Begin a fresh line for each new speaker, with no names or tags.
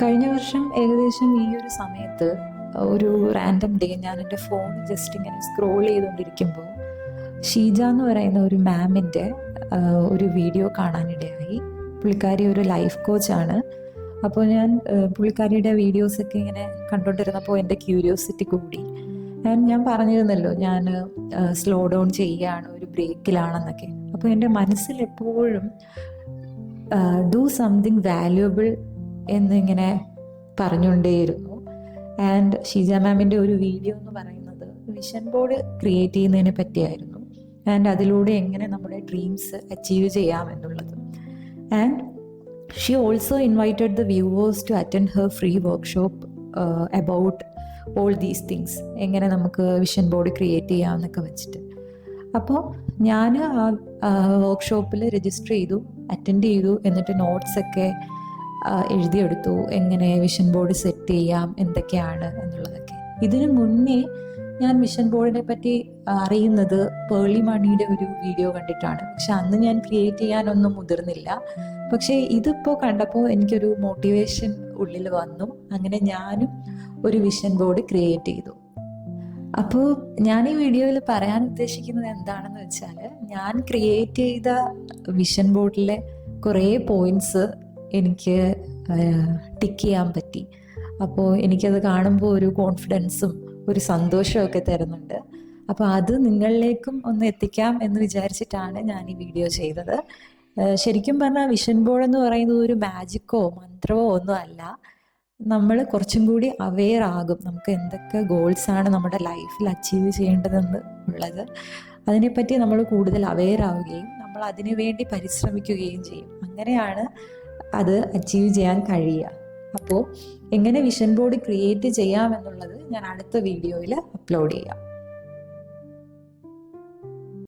കഴിഞ്ഞ വർഷം ഏകദേശം ഈ ഒരു സമയത്ത് ഒരു റാൻഡം ഡേ ഞാൻ എൻ്റെ ഫോൺ ജസ്റ്റ് ഇങ്ങനെ സ്ക്രോൾ ചെയ്തുകൊണ്ടിരിക്കുമ്പോൾ ഷീജ എന്ന് പറയുന്ന ഒരു മാമിൻ്റെ ഒരു വീഡിയോ കാണാനിടയായി. പുള്ളിക്കാരി ഒരു ലൈഫ് കോച്ചാണ്. അപ്പോൾ ഞാൻ പുള്ളിക്കാരിയുടെ വീഡിയോസൊക്കെ ഇങ്ങനെ കണ്ടുകൊണ്ടിരുന്നപ്പോൾ എൻ്റെ ക്യൂരിയോസിറ്റി കൂടി. ഞാൻ പറഞ്ഞിരുന്നല്ലോ ഞാൻ സ്ലോ ഡൗൺ ചെയ്യുകയാണ്, ഒരു ബ്രേക്കിലാണെന്നൊക്കെ. അപ്പോൾ എൻ്റെ മനസ്സിൽ എപ്പോഴും ഡു സംതിങ് വാല്യുബിൾ എന്നിങ്ങനെ പറഞ്ഞുകൊണ്ടേയിരുന്നു. ആൻഡ് ഷീജ മാമിൻ്റെ ഒരു വീഡിയോ എന്ന് പറയുന്നത് വിഷൻ ബോർഡ് ക്രിയേറ്റ് ചെയ്യുന്നതിനെ പറ്റിയായിരുന്നു. ആൻഡ് അതിലൂടെ എങ്ങനെ നമ്മുടെ ഡ്രീംസ് അച്ചീവ് ചെയ്യാമെന്നുള്ളത്. And she also invited the viewers to attend her free workshop about all these things, എങ്ങനെ നമുക്ക് വിഷൻ ബോർഡ് ക്രിയേറ്റ് ചെയ്യാമെന്നൊക്കെ വെച്ചിട്ട്. അപ്പോൾ ഞാൻ ആ വർക്ക്ഷോപ്പിൽ രജിസ്റ്റർ ചെയ്തു, അറ്റൻഡ് ചെയ്തു. എന്നിട്ട് നോട്ട്സൊക്കെ എഴുതിയെടുത്തു, എങ്ങനെ വിഷൻ ബോർഡ് സെറ്റ് ചെയ്യാം, എന്തൊക്കെയാണ് എന്നുള്ളതൊക്കെ. ഇതിനു മുന്നേ ഞാൻ വിഷൻ ബോർഡിനെ പറ്റി അറിയുന്നത് പേർളി മണിയുടെ ഒരു വീഡിയോ കണ്ടിട്ടാണ്. പക്ഷെ അന്ന് ഞാൻ ക്രിയേറ്റ് ചെയ്യാനൊന്നും മുതിർന്നില്ല. പക്ഷേ ഇതിപ്പോൾ കണ്ടപ്പോൾ എനിക്കൊരു മോട്ടിവേഷൻ ഉള്ളിൽ വന്നു. അങ്ങനെ ഞാനും ഒരു വിഷൻ ബോർഡ് ക്രിയേറ്റ് ചെയ്തു. അപ്പോൾ ഞാൻ ഈ വീഡിയോയിൽ പറയാൻ ഉദ്ദേശിക്കുന്നത് എന്താണെന്ന് വെച്ചാൽ, ഞാൻ ക്രിയേറ്റ് ചെയ്ത വിഷൻ ബോർഡിലെ കുറേ പോയിന്റ്സ് എനിക്ക് ടിക്ക് ചെയ്യാൻ പറ്റി. അപ്പോൾ എനിക്കത് കാണുമ്പോൾ ഒരു കോൺഫിഡൻസും ഒരു സന്തോഷമൊക്കെ തരുന്നുണ്ട്. അപ്പോൾ അത് നിങ്ങളിലേക്കും ഒന്ന് എത്തിക്കാം എന്ന് വിചാരിച്ചിട്ടാണ് ഞാൻ ഈ വീഡിയോ ചെയ്തത്. ശരിക്കും പറഞ്ഞാൽ വിഷൻ ബോർഡ് എന്ന് പറയുന്നത് ഒരു മാജിക്കോ മന്ത്രമോ ഒന്നും അല്ല. നമ്മൾ കുറച്ചും കൂടി അവെയർ ആകും, നമുക്ക് എന്തൊക്കെ ഗോൾസാണ് നമ്മുടെ ലൈഫിൽ അച്ചീവ് ചെയ്യേണ്ടതെന്ന് ഉള്ളത്. അതിനെപ്പറ്റി നമ്മൾ കൂടുതൽ അവെയർ ആവുകയും നമ്മൾ അതിനു വേണ്ടി പരിശ്രമിക്കുകയും ചെയ്യും. അങ്ങനെയാണ് അത് അച്ചീവ് ചെയ്യാൻ കഴിയുക. അപ്പോൾ എങ്ങനെ വിഷൻ ബോർഡ് ക്രിയേറ്റ് ചെയ്യാമെന്നുള്ളത് ഞാൻ അടുത്ത വീഡിയോയിൽ അപ്ലോഡ് ചെയ്യാം.